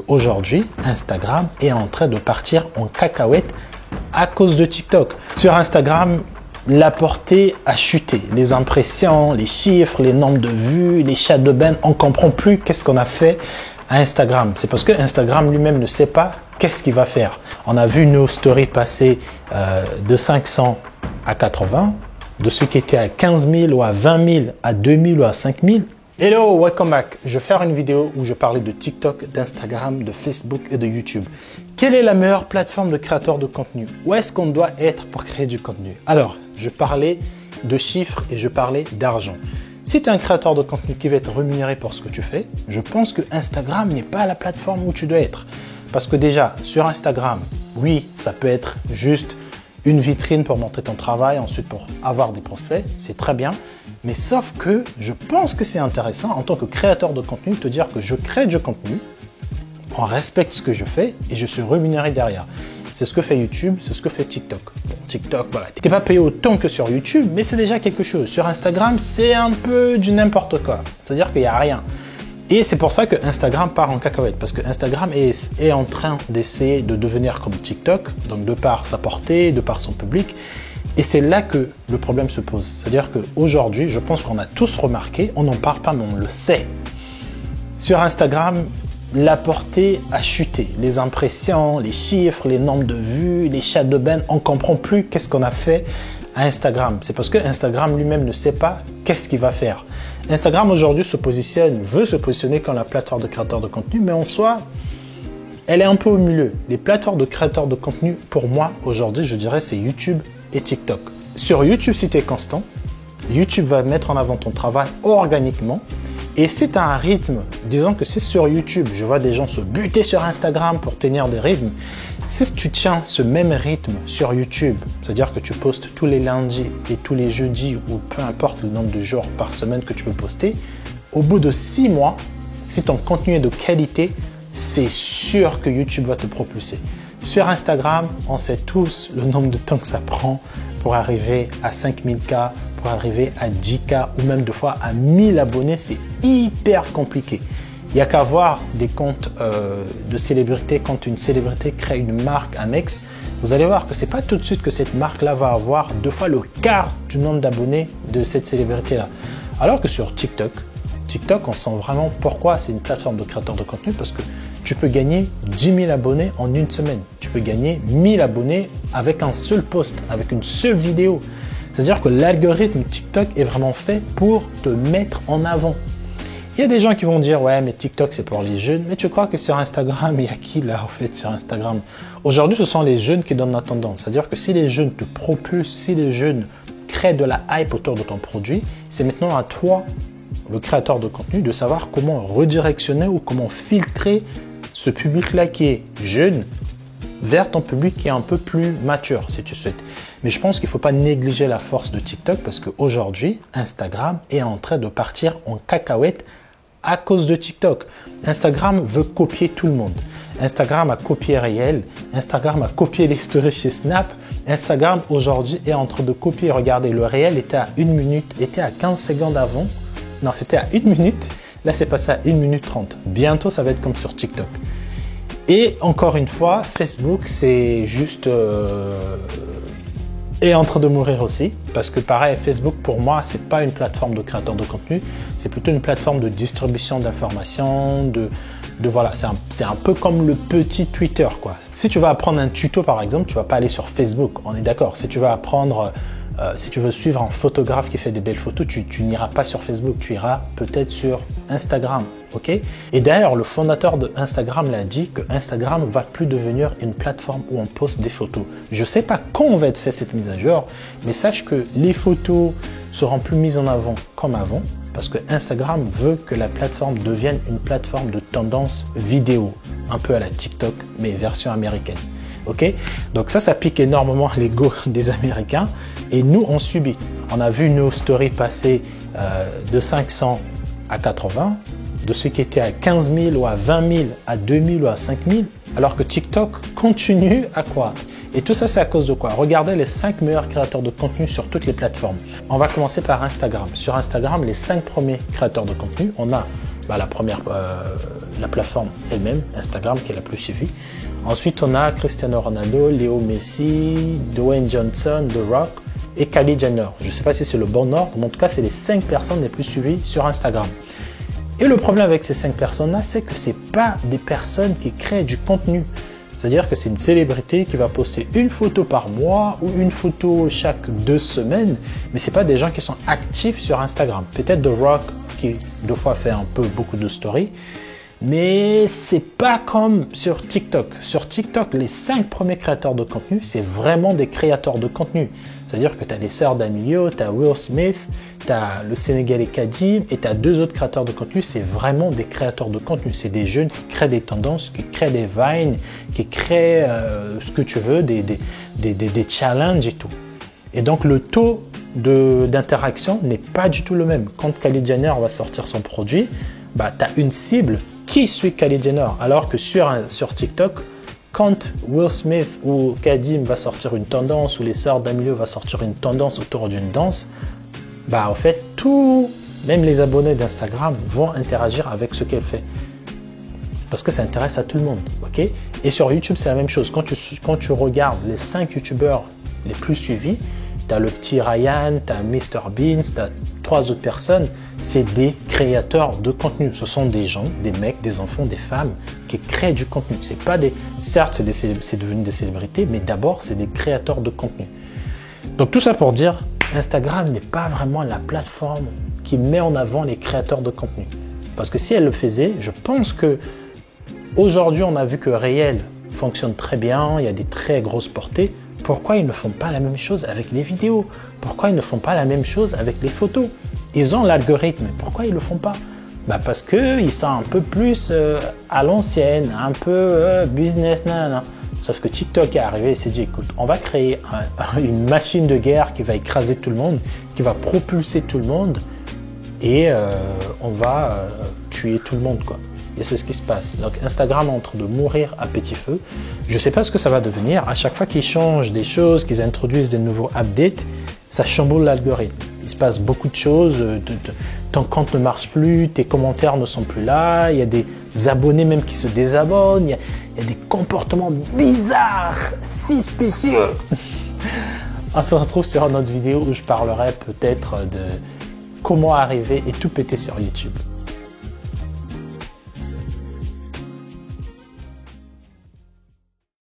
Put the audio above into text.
Aujourd'hui, Instagram est en train de partir en cacahuète à cause de TikTok. Sur Instagram, la portée a chuté. Les impressions, les chiffres, les nombres de vues, les chats de bain, on ne comprend plus qu'est-ce qu'on a fait à Instagram. C'est parce que Instagram lui-même ne sait pas qu'est-ce qu'il va faire. On a vu nos stories passer de 500 à 80, de ceux qui étaient à 15 000 ou à 20 000 à 2 000 ou à 5 000. Hello, welcome back. Je vais faire une vidéo où je parlais de TikTok, d'Instagram, de Facebook et de YouTube. Quelle est la meilleure plateforme de créateur de contenu? Où est-ce qu'on doit être pour créer du contenu? Alors, je parlais de chiffres et je parlais d'argent. Si tu es un créateur de contenu qui va être rémunéré pour ce que tu fais, je pense que Instagram n'est pas la plateforme où tu dois être. Parce que déjà, sur Instagram, oui, ça peut être juste une vitrine pour montrer ton travail, ensuite pour avoir des prospects, c'est très bien. Mais sauf que je pense que c'est intéressant en tant que créateur de contenu de te dire que je crée du contenu, on respecte ce que je fais et je suis rémunéré derrière. C'est ce que fait YouTube, c'est ce que fait TikTok. Bon, TikTok, voilà. Tu n'es pas payé autant que sur YouTube, mais c'est déjà quelque chose. Sur Instagram, c'est un peu du n'importe quoi. C'est-à-dire qu'il n'y a rien. Et c'est pour ça que Instagram part en cacahuète, parce que Instagram est en train d'essayer de devenir comme TikTok, donc de par sa portée, de par son public. Et c'est là que le problème se pose. C'est-à-dire qu'aujourd'hui, je pense qu'on a tous remarqué, on n'en parle pas, mais on le sait. Sur Instagram, la portée a chuté. Les impressions, les chiffres, les nombres de vues, les chats de bain, on ne comprend plus qu'est-ce qu'on a fait à Instagram. C'est parce que Instagram lui-même ne sait pas qu'est-ce qu'il va faire. Instagram aujourd'hui veut se positionner comme la plateforme de créateurs de contenu, mais en soi, elle est un peu au milieu. Les plateformes de créateurs de contenu, pour moi, aujourd'hui, je dirais, c'est YouTube et TikTok. Sur YouTube, si tu es constant, YouTube va mettre en avant ton travail organiquement. Et si tu as un rythme, disons que c'est sur YouTube, je vois des gens se buter sur Instagram pour tenir des rythmes. Si tu tiens ce même rythme sur YouTube, c'est-à-dire que tu postes tous les lundis et tous les jeudis ou peu importe le nombre de jours par semaine que tu peux poster, au bout de 6 mois, si ton contenu est de qualité, c'est sûr que YouTube va te propulser. Sur Instagram, on sait tous le nombre de temps que ça prend pour arriver à 5000K, pour arriver à 10K ou même des fois à 1000 abonnés, c'est hyper compliqué. Il n'y a qu'à voir des comptes de célébrités. Quand une célébrité crée une marque annexe, vous allez voir que ce n'est pas tout de suite que cette marque-là va avoir 2 fois le quart du nombre d'abonnés de cette célébrité-là. Alors que sur TikTok, on sent vraiment pourquoi c'est une plateforme de créateur de contenu, parce que tu peux gagner 10 000 abonnés en une semaine. Tu peux gagner 1000 abonnés avec un seul post, avec une seule vidéo. C'est-à-dire que l'algorithme TikTok est vraiment fait pour te mettre en avant. Il y a des gens qui vont dire « Ouais, mais TikTok, c'est pour les jeunes. » Mais tu crois que sur Instagram, il y a qui là, en fait, sur Instagram? Aujourd'hui, ce sont les jeunes qui donnent la tendance. C'est-à-dire que si les jeunes te propulsent, si les jeunes créent de la hype autour de ton produit, c'est maintenant à toi, le créateur de contenu, de savoir comment redirectionner ou comment filtrer ce public-là qui est jeune vers ton public qui est un peu plus mature, si tu souhaites. Mais je pense qu'il ne faut pas négliger la force de TikTok parce qu'aujourd'hui, Instagram est en train de partir en cacahuète à cause de TikTok. Instagram veut copier tout le monde. Instagram a copié Réel. Instagram a copié les stories chez Snap. Instagram aujourd'hui est en train de copier. Regardez, le Réel était à 1 minute, était à 15 secondes avant. Non, c'était à 1 minute. Là, c'est passé à 1 minute 30. Bientôt, ça va être comme sur TikTok. Et encore une fois, Facebook, c'est juste est en train de mourir aussi. Parce que pareil, Facebook, pour moi, c'est pas une plateforme de créateur de contenu. C'est plutôt une plateforme de distribution d'informations, voilà, c'est un peu comme le petit Twitter, quoi. Si tu vas apprendre un tuto, par exemple, tu vas pas aller sur Facebook, on est d'accord. Si tu vas apprendre, si tu veux suivre un photographe qui fait des belles photos, tu n'iras pas sur Facebook, tu iras peut-être sur Instagram, ok? Et d'ailleurs, le fondateur de Instagram l'a dit que Instagram va plus devenir une plateforme où on poste des photos. Je sais pas quand on va être fait cette mise à jour, mais sache que les photos seront plus mises en avant comme avant. Parce que Instagram veut que la plateforme devienne une plateforme de tendance vidéo, un peu à la TikTok, mais version américaine. Ok? Donc ça pique énormément l'ego des Américains et nous, on subit. On a vu nos stories passer de 500 à 80, de ceux qui étaient à 15 000 ou à 20 000, à 2 000 ou à 5 000, alors que TikTok continue à croître. Et tout ça, c'est à cause de quoi? Regardez les 5 meilleurs créateurs de contenu sur toutes les plateformes. On va commencer par Instagram. Sur Instagram, les 5 premiers créateurs de contenu, on a la plateforme elle-même, Instagram, qui est la plus suivie. Ensuite, on a Cristiano Ronaldo, Léo Messi, Dwayne Johnson, The Rock et Kylie Jenner. Je ne sais pas si c'est le bon ordre, mais en tout cas, c'est les 5 personnes les plus suivies sur Instagram. Et le problème avec ces 5 personnes-là, c'est que ce n'est pas des personnes qui créent du contenu. C'est-à-dire que c'est une célébrité qui va poster une photo par mois ou une photo chaque 2 semaines, mais ce n'est pas des gens qui sont actifs sur Instagram. Peut-être The Rock qui, deux fois, fait beaucoup de stories, mais c'est pas comme sur TikTok. Sur TikTok, les 5 premiers créateurs de contenu, c'est vraiment des créateurs de contenu. C'est-à-dire que tu as les sœurs d'Amelio, tu as Will Smith, tu as le Sénégalais Kadim et tu as 2 autres créateurs de contenu. C'est vraiment des créateurs de contenu. C'est des jeunes qui créent des tendances, qui créent des vines, qui créent ce que tu veux, des challenges et tout. Et donc le taux d'interaction n'est pas du tout le même. Quand Kylie Jenner va sortir son produit, tu as une cible qui suit Kylie Jenner, alors que sur TikTok, quand Will Smith ou Kadim va sortir une tendance ou les sœurs d'Amelio va sortir une tendance autour d'une danse, en fait, même les abonnés d'Instagram vont interagir avec ce qu'elle fait. Parce que ça intéresse à tout le monde, ok? Et sur YouTube, c'est la même chose. Quand tu regardes les 5 YouTubeurs les plus suivis, tu as le petit Ryan, tu as MrBeast, tu as 3 autres personnes, c'est des créateurs de contenu. Ce sont des gens, des mecs, des enfants, des femmes qui créent du contenu. C'est pas certes, c'est devenu des célébrités, mais d'abord, c'est des créateurs de contenu. Donc tout ça pour dire, Instagram n'est pas vraiment la plateforme qui met en avant les créateurs de contenu. Parce que si elle le faisait, je pense que aujourd'hui, on a vu que Réel fonctionne très bien, il y a des très grosses portées. Pourquoi ils ne font pas la même chose avec les vidéos? Pourquoi ils ne font pas la même chose avec les photos? Ils ont l'algorithme, pourquoi ils ne le font pas? Parce qu'ils sont un peu plus à l'ancienne, un peu business, nanana. Sauf que TikTok est arrivé et s'est dit, écoute, on va créer une machine de guerre qui va écraser tout le monde, qui va propulser tout le monde et on va tuer tout le monde, quoi. Et c'est ce qui se passe. Donc Instagram est en train de mourir à petit feu. Je ne sais pas ce que ça va devenir. À chaque fois qu'ils changent des choses, qu'ils introduisent des nouveaux updates, ça chamboule l'algorithme. Il se passe beaucoup de choses. Ton compte ne marche plus, tes commentaires ne sont plus là. Il y a des abonnés même qui se désabonnent. Il y a des comportements bizarres, suspicieux. On se retrouve sur une autre vidéo où je parlerai peut-être de comment arriver et tout péter sur YouTube.